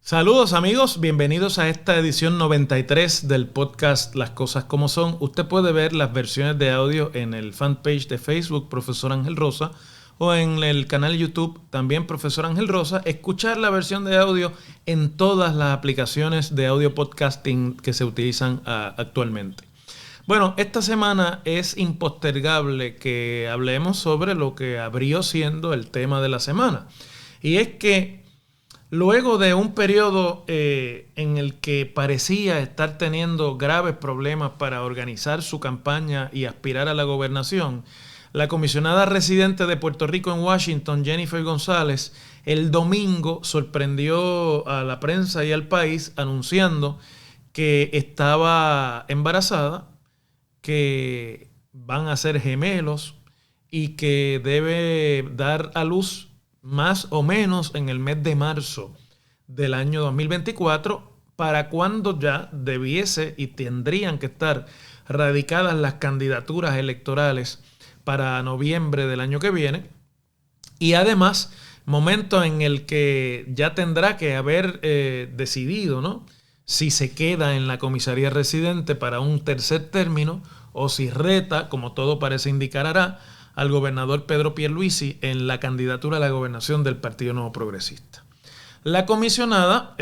Saludos amigos, bienvenidos a esta edición 93 del podcast Las Cosas Como Son. Usted puede ver las versiones de audio en el fanpage de Facebook Profesor Ángel Rosa o en el canal YouTube también Profesor Ángel Rosa. Escuchar la versión de audio en todas las aplicaciones de audio podcasting que se utilizan actualmente. Bueno, esta semana es impostergable que hablemos sobre lo que abrió siendo el tema de la semana. Y es que luego de un periodo en el que parecía estar teniendo graves problemas para organizar su campaña y aspirar a la gobernación, la comisionada residente de Puerto Rico en Washington, Jennifer González, el domingo sorprendió a la prensa y al país anunciando que estaba embarazada, que van a ser gemelos y que debe dar a luz más o menos en el mes de marzo del año 2024, para cuando ya debiese y tendrían que estar radicadas las candidaturas electorales para noviembre del año que viene. Y además, momento en el que ya tendrá que haber decidido, ¿no?, si se queda en la comisaría residente para un tercer término o si reta, como todo parece indicar hará, al gobernador Pedro Pierluisi en la candidatura a la gobernación del Partido Nuevo Progresista. La comisionada,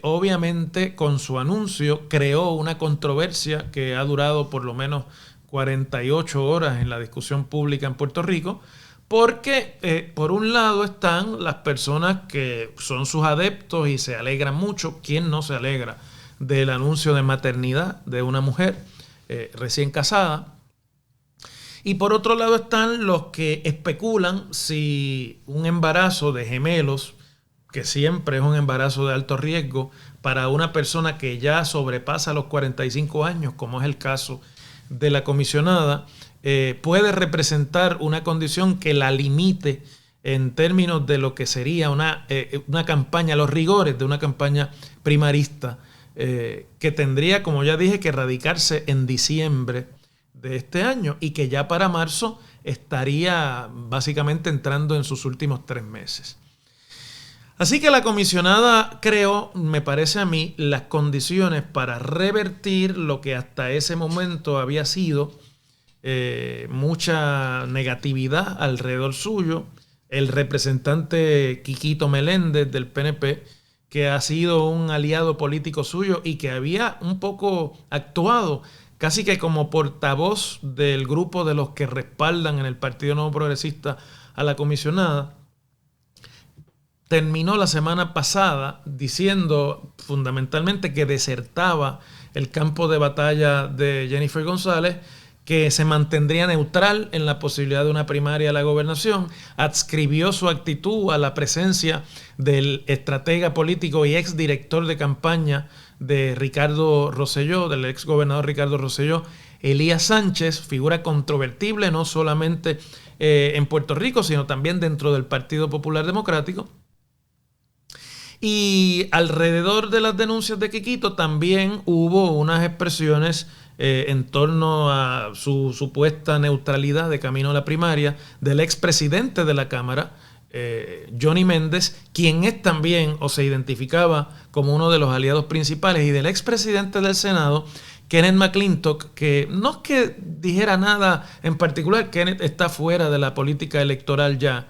obviamente, con su anuncio, creó una controversia que ha durado por lo menos 48 horas en la discusión pública en Puerto Rico, porque por un lado están las personas que son sus adeptos y se alegran mucho. ¿Quién no se alegra del anuncio de maternidad de una mujer recién casada? Y por otro lado están los que especulan si un embarazo de gemelos, que siempre es un embarazo de alto riesgo para una persona que ya sobrepasa los 45 años, como es el caso de la comisionada, puede representar una condición que la limite en términos de lo que sería una campaña, los rigores de una campaña primarista, que tendría, como ya dije, que radicarse en diciembre de este año y que ya para marzo estaría básicamente entrando en sus últimos 3 meses. Así que la comisionada creó, me parece a mí, las condiciones para revertir lo que hasta ese momento había sido mucha negatividad alrededor suyo. El representante Quiquito Meléndez del PNP, que ha sido un aliado político suyo y que había un poco actuado casi que como portavoz del grupo de los que respaldan en el Partido Nuevo Progresista a la comisionada, terminó la semana pasada diciendo fundamentalmente que desertaba el campo de batalla de Jennifer González, que se mantendría neutral en la posibilidad de una primaria a la gobernación. Adscribió su actitud a la presencia del estratega político y exdirector de campaña de Ricardo Rosselló, del ex gobernador Ricardo Rosselló, Elías Sánchez, figura controvertible no solamente en Puerto Rico, sino también dentro del Partido Popular Democrático. Y alrededor de las denuncias de Quiquito también hubo unas expresiones en torno a su supuesta neutralidad de camino a la primaria del expresidente de la Cámara, Johnny Méndez, quien es también o se identificaba como uno de los aliados principales, y del expresidente del Senado, Kenneth McClintock, que no es que dijera nada en particular. Kenneth está fuera de la política electoral ya,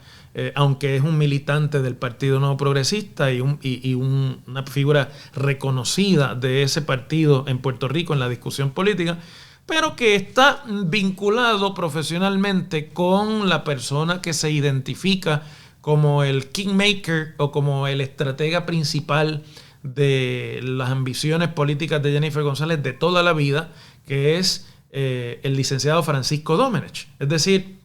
aunque es un militante del Partido Nuevo Progresista y una figura reconocida de ese partido en Puerto Rico en la discusión política, pero que está vinculado profesionalmente con la persona que se identifica como el kingmaker o como el estratega principal de las ambiciones políticas de Jennifer González de toda la vida, que es el licenciado Francisco Domenech. Es decir,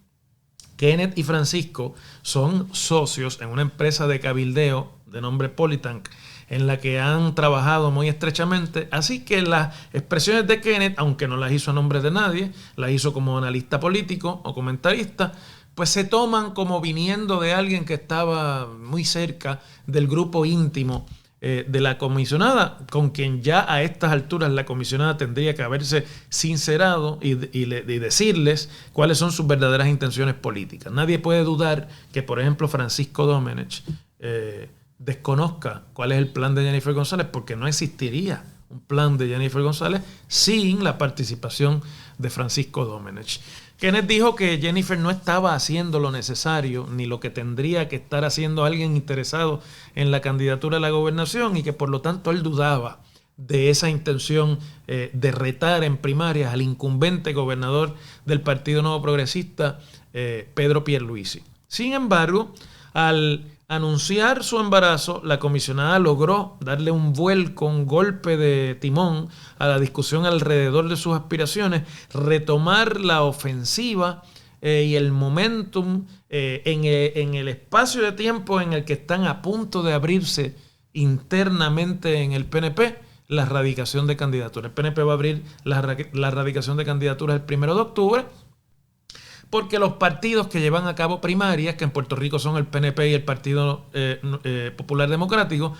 Kenneth y Francisco son socios en una empresa de cabildeo de nombre Politank, en la que han trabajado muy estrechamente. Así que las expresiones de Kenneth, aunque no las hizo a nombre de nadie, las hizo como analista político o comentarista, pues se toman como viniendo de alguien que estaba muy cerca del grupo íntimo de la comisionada, con quien ya a estas alturas la comisionada tendría que haberse sincerado y decirles cuáles son sus verdaderas intenciones políticas. Nadie puede dudar que, por ejemplo, Francisco Domenech desconozca cuál es el plan de Jennifer González, porque no existiría un plan de Jennifer González sin la participación de Francisco Domenech. Kenneth dijo que Jennifer no estaba haciendo lo necesario ni lo que tendría que estar haciendo alguien interesado en la candidatura a la gobernación y que por lo tanto él dudaba de esa intención de retar en primarias al incumbente gobernador del Partido Nuevo Progresista, Pedro Pierluisi. Sin embargo, al anunciar su embarazo, la comisionada logró darle un vuelco, un golpe de timón a la discusión alrededor de sus aspiraciones, retomar la ofensiva y el momentum en el espacio de tiempo en el que están a punto de abrirse internamente en el PNP la radicación de candidaturas. El PNP va a abrir la radicación de candidaturas el 1 de octubre, porque los partidos que llevan a cabo primarias, que en Puerto Rico son el PNP y el Partido Popular Democrático,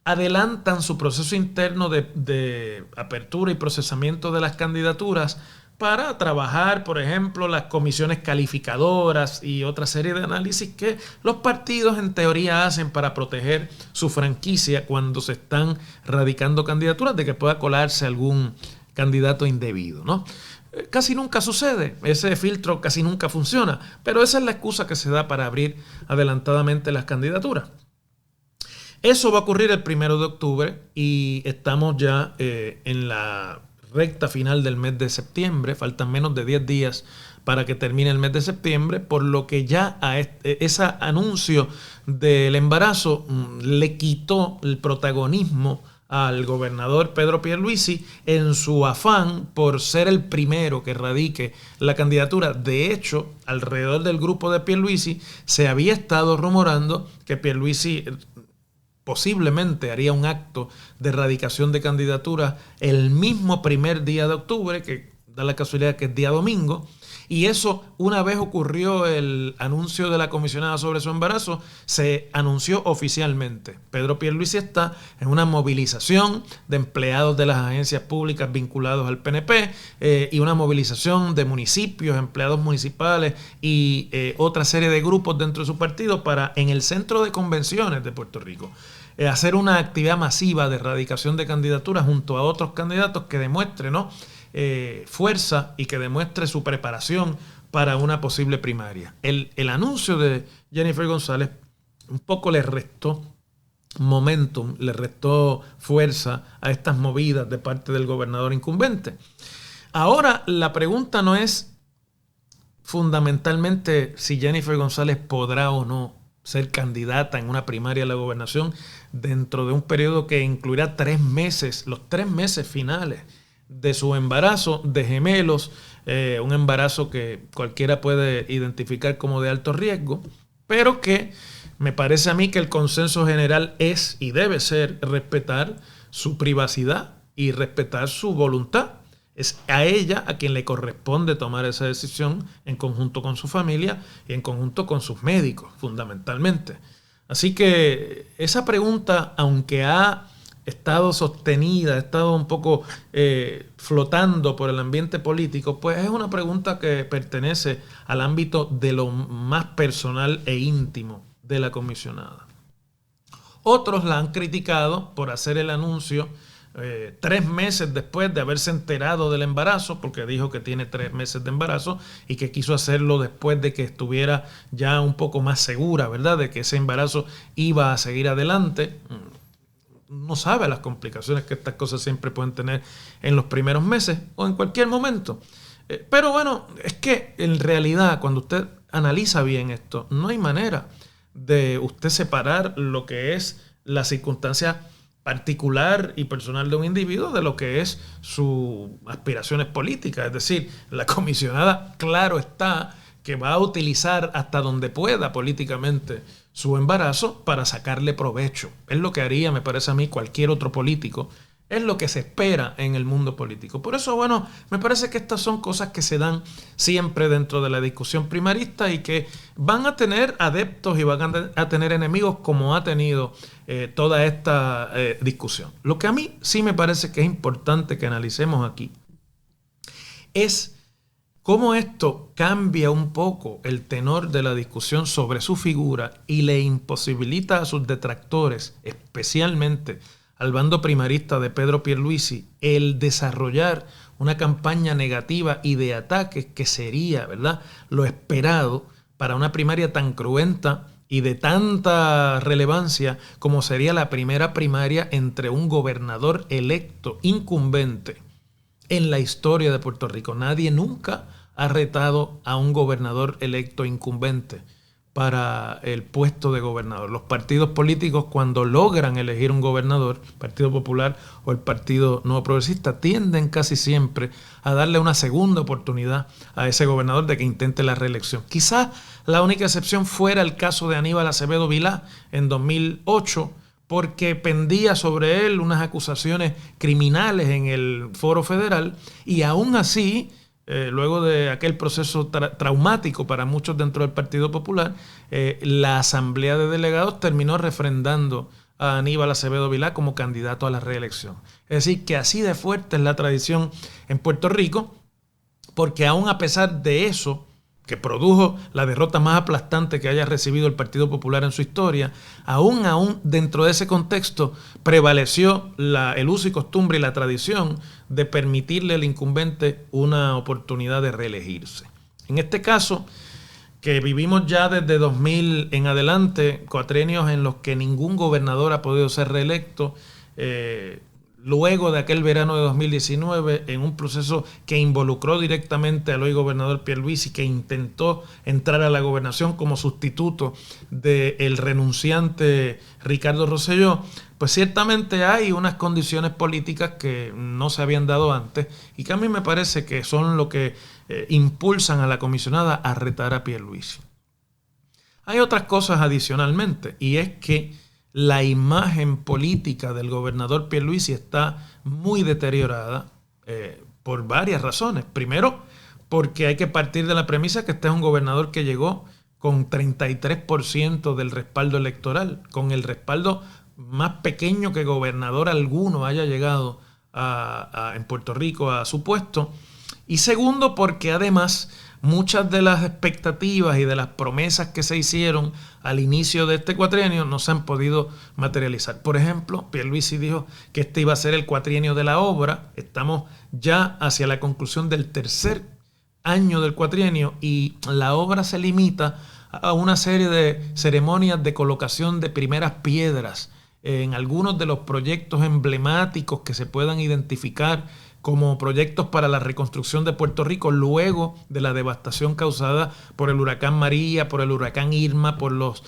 adelantan su proceso interno de apertura y procesamiento de las candidaturas para trabajar, por ejemplo, las comisiones calificadoras y otra serie de análisis que los partidos en teoría hacen para proteger su franquicia cuando se están radicando candidaturas de que pueda colarse algún candidato indebido, ¿no? Casi nunca sucede, ese filtro casi nunca funciona, pero esa es la excusa que se da para abrir adelantadamente las candidaturas. Eso va a ocurrir el 1 de octubre y estamos ya en la recta final del mes de septiembre, faltan menos de 10 días para que termine el mes de septiembre, por lo que ya a ese anuncio del embarazo le quitó el protagonismo al gobernador Pedro Pierluisi en su afán por ser el primero que radique la candidatura. De hecho, alrededor del grupo de Pierluisi se había estado rumorando que Pierluisi posiblemente haría un acto de radicación de candidatura el mismo primer día de octubre, que da la casualidad que es día domingo. Y eso, una vez ocurrió el anuncio de la comisionada sobre su embarazo, se anunció oficialmente. Pedro Pierluisi está en una movilización de empleados de las agencias públicas vinculados al PNP y una movilización de municipios, empleados municipales y otra serie de grupos dentro de su partido para, en el centro de convenciones de Puerto Rico, hacer una actividad masiva de erradicación de candidaturas junto a otros candidatos que demuestre, ¿no?, fuerza y que demuestre su preparación para una posible primaria. El anuncio de Jennifer González un poco le restó momentum, le restó fuerza a estas movidas de parte del gobernador incumbente. Ahora la pregunta no es fundamentalmente si Jennifer González podrá o no ser candidata en una primaria a la gobernación dentro de un periodo que incluirá 3 meses, los 3 meses finales de su embarazo de gemelos, un embarazo que cualquiera puede identificar como de alto riesgo, pero que me parece a mí que el consenso general es y debe ser respetar su privacidad y respetar su voluntad. Es a ella a quien le corresponde tomar esa decisión en conjunto con su familia y en conjunto con sus médicos, fundamentalmente. Así que esa pregunta, aunque ha estado sostenida, ha estado un poco flotando por el ambiente político, pues es una pregunta que pertenece al ámbito de lo más personal e íntimo de la comisionada. Otros la han criticado por hacer el anuncio 3 meses después de haberse enterado del embarazo, porque dijo que tiene 3 meses de embarazo y que quiso hacerlo después de que estuviera ya un poco más segura, ¿verdad?, de que ese embarazo iba a seguir adelante. No sabe las complicaciones que estas cosas siempre pueden tener en los primeros meses o en cualquier momento. Pero bueno, es que en realidad cuando usted analiza bien esto, no hay manera de usted separar lo que es la circunstancia particular y personal de un individuo de lo que es sus aspiraciones políticas. Es decir, la comisionada, claro está, que va a utilizar hasta donde pueda políticamente su embarazo para sacarle provecho. Es lo que haría, me parece a mí, cualquier otro político. Es lo que se espera en el mundo político. Por eso, bueno, me parece que estas son cosas que se dan siempre dentro de la discusión primarista y que van a tener adeptos y van a tener enemigos como ha tenido toda esta discusión. Lo que a mí sí me parece que es importante que analicemos aquí es cómo esto cambia un poco el tenor de la discusión sobre su figura y le imposibilita a sus detractores, especialmente al bando primarista de Pedro Pierluisi, el desarrollar una campaña negativa y de ataques que sería, ¿verdad?, lo esperado para una primaria tan cruenta y de tanta relevancia como sería la primera primaria entre un gobernador electo incumbente en la historia de Puerto Rico. Nadie nunca ha retado a un gobernador electo incumbente para el puesto de gobernador. Los partidos políticos, cuando logran elegir un gobernador, el Partido Popular o el Partido Nuevo Progresista, tienden casi siempre a darle una segunda oportunidad a ese gobernador de que intente la reelección. Quizás la única excepción fuera el caso de Aníbal Acevedo Vilá en 2008, porque pendía sobre él unas acusaciones criminales en el Foro Federal, y aún así, luego de aquel proceso traumático para muchos dentro del Partido Popular, la Asamblea de Delegados terminó refrendando a Aníbal Acevedo Vilá como candidato a la reelección. Es decir, que así de fuerte es la tradición en Puerto Rico, porque aún a pesar de eso, que produjo la derrota más aplastante que haya recibido el Partido Popular en su historia, aún dentro de ese contexto prevaleció el uso y costumbre y la tradición de permitirle al incumbente una oportunidad de reelegirse. En este caso, que vivimos ya desde 2000 en adelante, cuatrienios en los que ningún gobernador ha podido ser reelecto, luego de aquel verano de 2019, en un proceso que involucró directamente al hoy gobernador Pierluisi, que intentó entrar a la gobernación como sustituto del renunciante Ricardo Rosselló, pues ciertamente hay unas condiciones políticas que no se habían dado antes y que a mí me parece que son lo que impulsan a la comisionada a retar a Pierluisi. Hay otras cosas adicionalmente, y es que la imagen política del gobernador Pierluisi está muy deteriorada por varias razones. Primero, porque hay que partir de la premisa que este es un gobernador que llegó con 33% del respaldo electoral, con el respaldo más pequeño que gobernador alguno haya llegado en Puerto Rico a su puesto. Y segundo, porque además muchas de las expectativas y de las promesas que se hicieron al inicio de este cuatrienio no se han podido materializar. Por ejemplo, Pierluisi dijo que este iba a ser el cuatrienio de la obra. Estamos ya hacia la conclusión del tercer año del cuatrienio y la obra se limita a una serie de ceremonias de colocación de primeras piedras en algunos de los proyectos emblemáticos que se puedan identificar como proyectos para la reconstrucción de Puerto Rico luego de la devastación causada por el huracán María, por el huracán Irma, por los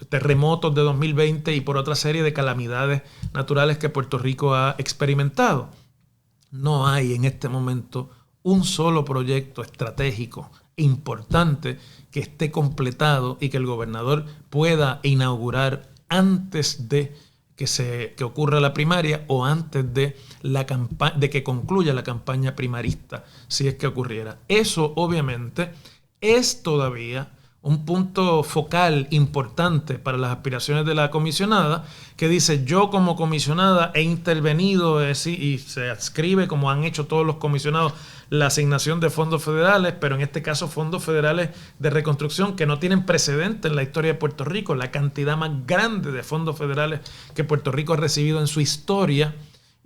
terremotos de 2020 y por otra serie de calamidades naturales que Puerto Rico ha experimentado. No hay en este momento un solo proyecto estratégico importante que esté completado y que el gobernador pueda inaugurar antes de que ocurra la primaria o antes de que concluya la campaña primarista, si es que ocurriera. Eso obviamente es todavía un punto focal importante para las aspiraciones de la comisionada, que dice: yo como comisionada he intervenido y se adscribe, como han hecho todos los comisionados, la asignación de fondos federales, pero en este caso fondos federales de reconstrucción que no tienen precedente en la historia de Puerto Rico, la cantidad más grande de fondos federales que Puerto Rico ha recibido en su historia.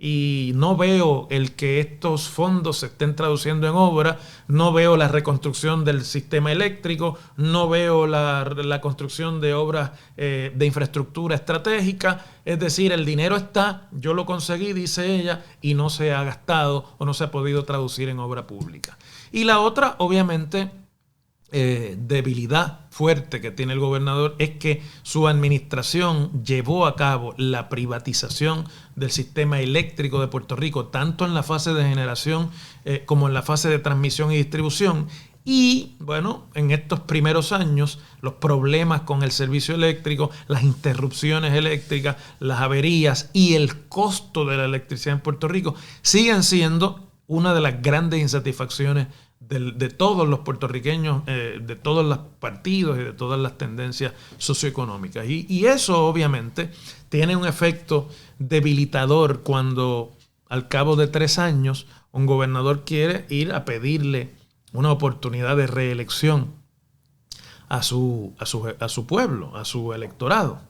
Y no veo el que estos fondos se estén traduciendo en obra, no veo la reconstrucción del sistema eléctrico, no veo la construcción de obras de infraestructura estratégica. Es decir, el dinero está, yo lo conseguí, dice ella, y no se ha gastado o no se ha podido traducir en obra pública. Y la otra, obviamente, debilidad fuerte que tiene el gobernador es que su administración llevó a cabo la privatización del sistema eléctrico de Puerto Rico, tanto en la fase de generación como en la fase de transmisión y distribución. Y bueno, en estos primeros años, los problemas con el servicio eléctrico, las interrupciones eléctricas, las averías y el costo de la electricidad en Puerto Rico siguen siendo una de las grandes insatisfacciones de todos los puertorriqueños, de todos los partidos y de todas las tendencias socioeconómicas. Y eso obviamente tiene un efecto debilitador cuando al cabo de 3 años un gobernador quiere ir a pedirle una oportunidad de reelección a su pueblo, a su electorado.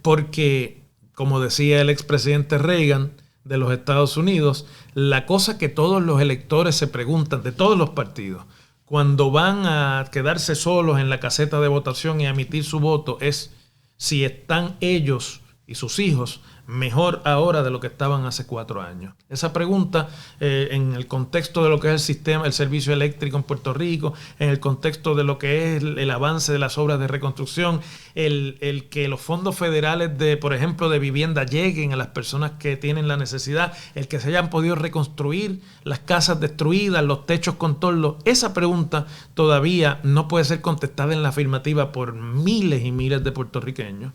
Porque, como decía el expresidente Reagan de los Estados Unidos, la cosa que todos los electores se preguntan, de todos los partidos, cuando van a quedarse solos en la caseta de votación y a emitir su voto, es si están ellos y sus hijos mejor ahora de lo que estaban hace 4 años. Esa pregunta, en el contexto de lo que es el sistema, el servicio eléctrico en Puerto Rico, en el contexto de lo que es el avance de las obras de reconstrucción, el que los fondos federales por ejemplo, de vivienda lleguen a las personas que tienen la necesidad, el que se hayan podido reconstruir las casas destruidas, los techos con toldos, esa pregunta todavía no puede ser contestada en la afirmativa por miles y miles de puertorriqueños.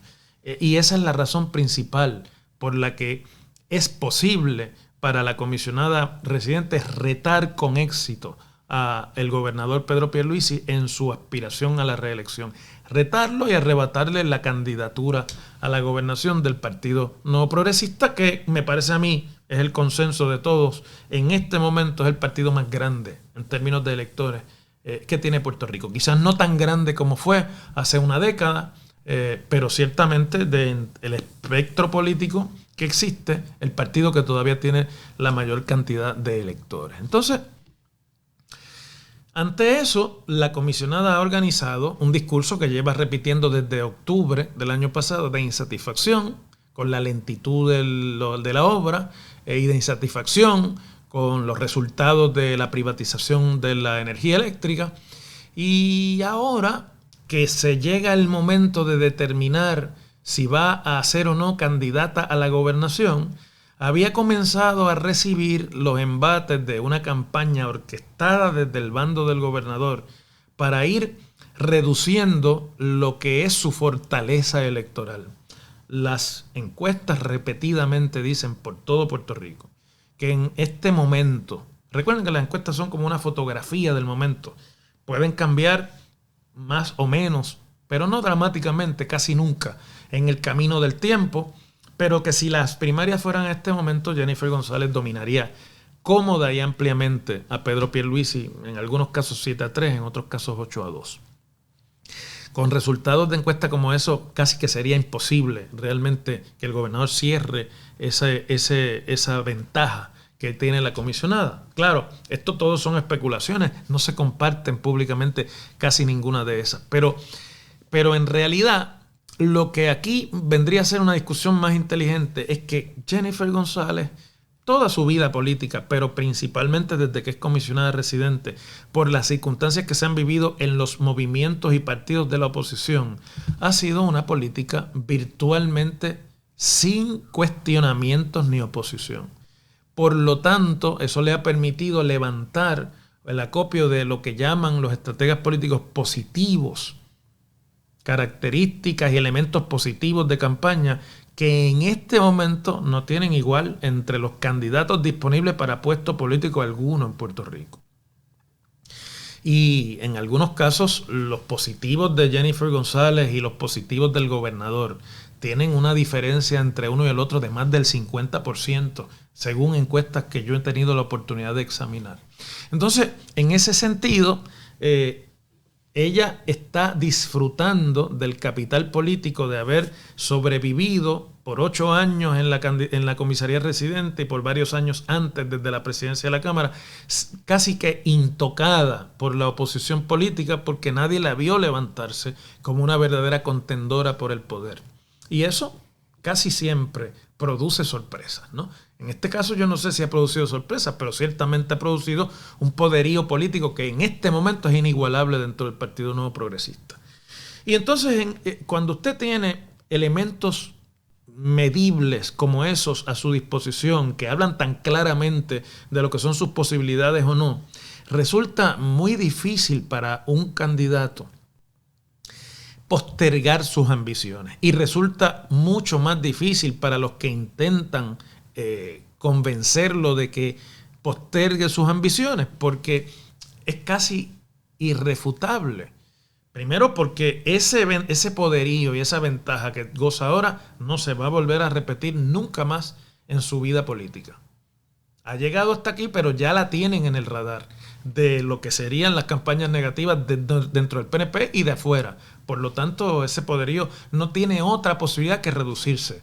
Y esa es la razón principal por la que es posible para la comisionada residente retar con éxito al gobernador Pedro Pierluisi en su aspiración a la reelección. Retarlo y arrebatarle la candidatura a la gobernación del Partido Nuevo Progresista, que me parece a mí es el consenso de todos. En este momento es el partido más grande en términos de electores que tiene Puerto Rico. Quizás no tan grande como fue hace una década, pero ciertamente del espectro político que existe, el partido que todavía tiene la mayor cantidad de electores. Entonces, ante eso, la comisionada ha organizado un discurso que lleva repitiendo desde octubre del año pasado de insatisfacción con la lentitud de la obra y de insatisfacción con los resultados de la privatización de la energía eléctrica. Y ahora que se llega el momento de determinar si va a ser o no candidata a la gobernación, había comenzado a recibir los embates de una campaña orquestada desde el bando del gobernador para ir reduciendo lo que es su fortaleza electoral. Las encuestas repetidamente dicen por todo Puerto Rico que en este momento, recuerden que las encuestas son como una fotografía del momento, pueden cambiar más o menos, pero no dramáticamente, casi nunca, en el camino del tiempo, pero que si las primarias fueran en este momento, Jennifer González dominaría cómoda y ampliamente a Pedro Pierluisi, en algunos casos 7-3, en otros casos 8-2. Con resultados de encuesta como eso, casi que sería imposible realmente que el gobernador cierre esa ventaja que tiene la comisionada. Claro, esto todo son especulaciones, no se comparten públicamente casi ninguna de esas, pero en realidad lo que aquí vendría a ser una discusión más inteligente es que Jennifer González, toda su vida política, pero principalmente desde que es comisionada residente, por las circunstancias que se han vivido en los movimientos y partidos de la oposición, ha sido una política virtualmente sin cuestionamientos ni oposición. Por lo tanto, eso le ha permitido levantar el acopio de lo que llaman los estrategas políticos positivos, características y elementos positivos de campaña que en este momento no tienen igual entre los candidatos disponibles para puesto político alguno en Puerto Rico. Y en algunos casos los positivos de Jennifer González y los positivos del gobernador tienen una diferencia entre uno y el otro de más del 50%, según encuestas que yo he tenido la oportunidad de examinar. Entonces, en ese sentido, ella está disfrutando del capital político de haber sobrevivido por 8 años en la comisaría residente y por varios años antes desde la presidencia de la Cámara, casi que intocada por la oposición política porque nadie la vio levantarse como una verdadera contendora por el poder. Y eso casi siempre produce sorpresas, ¿no? En este caso yo no sé si ha producido sorpresas, pero ciertamente ha producido un poderío político que en este momento es inigualable dentro del Partido Nuevo Progresista. Y entonces cuando usted tiene elementos medibles como esos a su disposición, que hablan tan claramente de lo que son sus posibilidades o no, resulta muy difícil para un candidato postergar sus ambiciones y resulta mucho más difícil para los que intentan convencerlo de que postergue sus ambiciones, porque es casi irrefutable. Primero porque ese poderío y esa ventaja que goza ahora no se va a volver a repetir nunca más en su vida política. Ha llegado hasta aquí, pero ya la tienen en el radar de lo que serían las campañas negativas dentro del PNP y de afuera. Por lo tanto, ese poderío no tiene otra posibilidad que reducirse.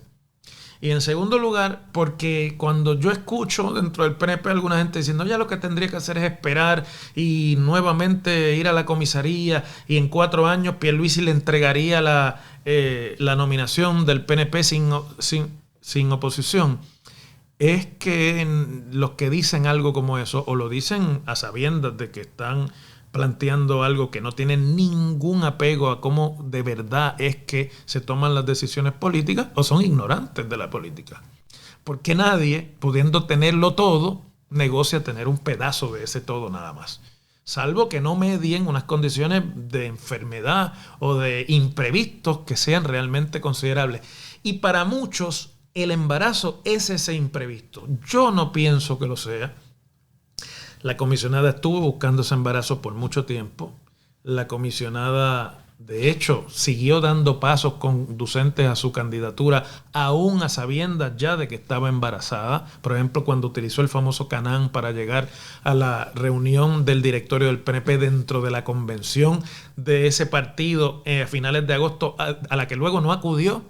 Y en segundo lugar, porque cuando yo escucho dentro del PNP a alguna gente diciendo ya lo que tendría que hacer es esperar y nuevamente ir a la comisaría y en 4 años Pierluisi le entregaría la nominación del PNP sin oposición, es que los que dicen algo como eso o lo dicen a sabiendas de que están planteando algo que no tiene ningún apego a cómo de verdad es que se toman las decisiones políticas o son ignorantes de la política. Porque nadie, pudiendo tenerlo todo, negocia tener un pedazo de ese todo nada más. Salvo que no medien unas condiciones de enfermedad o de imprevistos que sean realmente considerables. Y para muchos el embarazo es ese imprevisto. Yo no pienso que lo sea. La comisionada estuvo buscando ese embarazo por mucho tiempo. La comisionada, de hecho, siguió dando pasos conducentes a su candidatura, aún a sabiendas ya de que estaba embarazada. Por ejemplo, cuando utilizó el famoso Canán para llegar a la reunión del directorio del PNP dentro de la convención de ese partido a finales de agosto, a la que luego no acudió.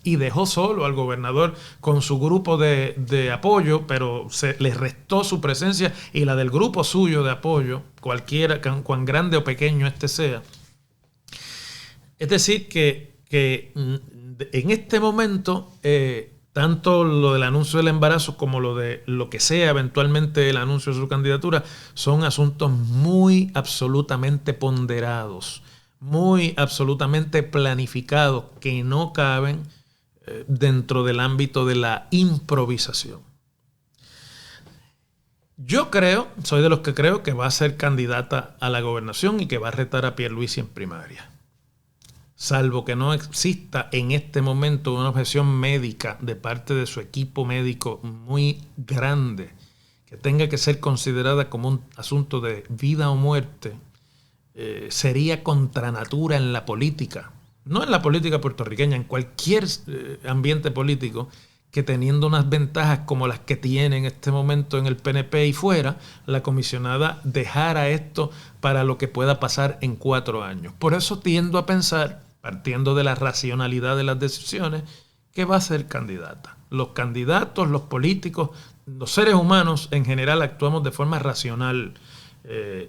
Y dejó solo al gobernador con su grupo de apoyo, pero se les restó su presencia y la del grupo suyo de apoyo, cualquiera, cuán grande o pequeño este sea. Es decir, que en este momento, tanto lo del anuncio del embarazo como lo de lo que sea eventualmente el anuncio de su candidatura, son asuntos muy absolutamente ponderados, muy absolutamente planificados, que no caben dentro del ámbito de la improvisación. Yo soy de los que creo que va a ser candidata a la gobernación y que va a retar a Pierluisi en primaria. Salvo que no exista en este momento una objeción médica de parte de su equipo médico muy grande, que tenga que ser considerada como un asunto de vida o muerte, sería contra natura en la política. No en la política puertorriqueña, en cualquier ambiente político, que teniendo unas ventajas como las que tiene en este momento en el PNP y fuera, la comisionada dejara esto para lo que pueda pasar en 4 años. Por eso tiendo a pensar, partiendo de la racionalidad de las decisiones, que va a ser candidata. Los candidatos, los políticos, los seres humanos en general actuamos de forma racional,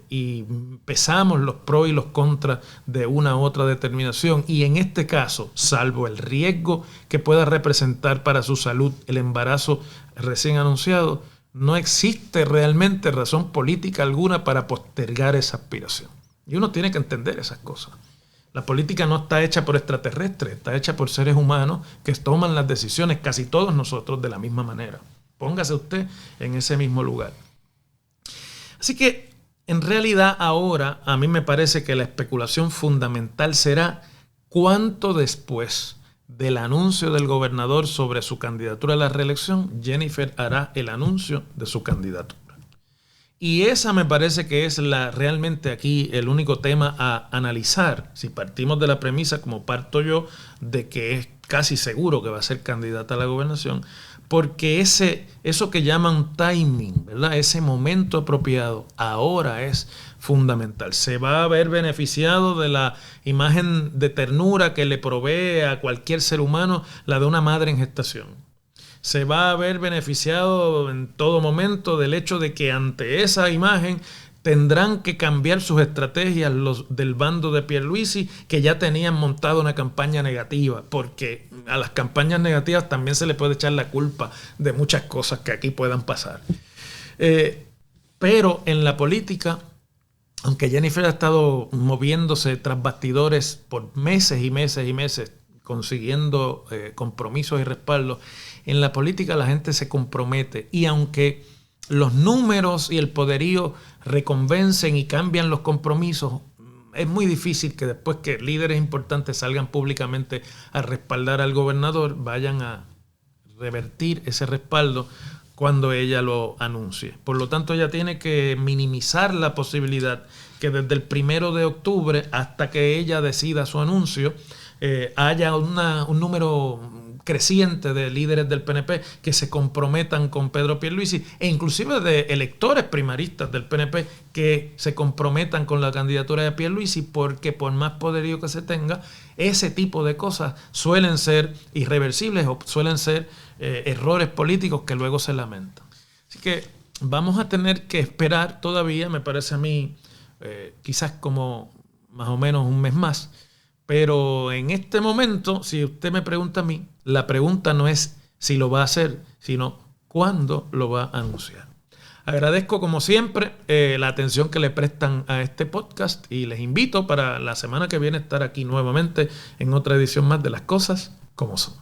y pesamos los pros y los contras de una u otra determinación, y en este caso, salvo el riesgo que pueda representar para su salud el embarazo recién anunciado, no existe realmente razón política alguna para postergar esa aspiración. Y uno tiene que entender esas cosas. La política no está hecha por extraterrestres, está hecha por seres humanos que toman las decisiones, casi todos nosotros, de la misma manera. Póngase usted en ese mismo lugar. Así que en realidad ahora a mí me parece que la especulación fundamental será cuánto después del anuncio del gobernador sobre su candidatura a la reelección, Jennifer hará el anuncio de su candidatura. Y esa me parece que es realmente aquí el único tema a analizar, si partimos de la premisa, como parto yo, de que es casi seguro que va a ser candidata a la gobernación, porque eso que llaman timing, ¿verdad? Ese momento apropiado ahora es fundamental. Se va a ver beneficiado de la imagen de ternura que le provee a cualquier ser humano la de una madre en gestación. Se va a ver beneficiado en todo momento del hecho de que ante esa imagen tendrán que cambiar sus estrategias los del bando de Pierluisi, que ya tenían montado una campaña negativa, porque a las campañas negativas también se le puede echar la culpa de muchas cosas que aquí puedan pasar. Pero en la política, aunque Jennifer ha estado moviéndose tras bastidores por meses y meses y meses, consiguiendo compromisos y respaldos, en la política la gente se compromete, y aunque los números y el poderío reconvencen y cambian los compromisos, es muy difícil que después que líderes importantes salgan públicamente a respaldar al gobernador, vayan a revertir ese respaldo cuando ella lo anuncie. Por lo tanto, ella tiene que minimizar la posibilidad que desde el 1 de octubre hasta que ella decida su anuncio, haya un número creciente de líderes del PNP que se comprometan con Pedro Pierluisi e inclusive de electores primaristas del PNP que se comprometan con la candidatura de Pierluisi, porque por más poderío que se tenga, ese tipo de cosas suelen ser irreversibles o suelen ser errores políticos que luego se lamentan. Así que vamos a tener que esperar todavía, me parece a mí, quizás como más o menos un mes más. Pero en este momento, si usted me pregunta a mí, la pregunta no es si lo va a hacer, sino cuándo lo va a anunciar. Agradezco como siempre la atención que le prestan a este podcast y les invito para la semana que viene estar aquí nuevamente en otra edición más de Las Cosas como Son.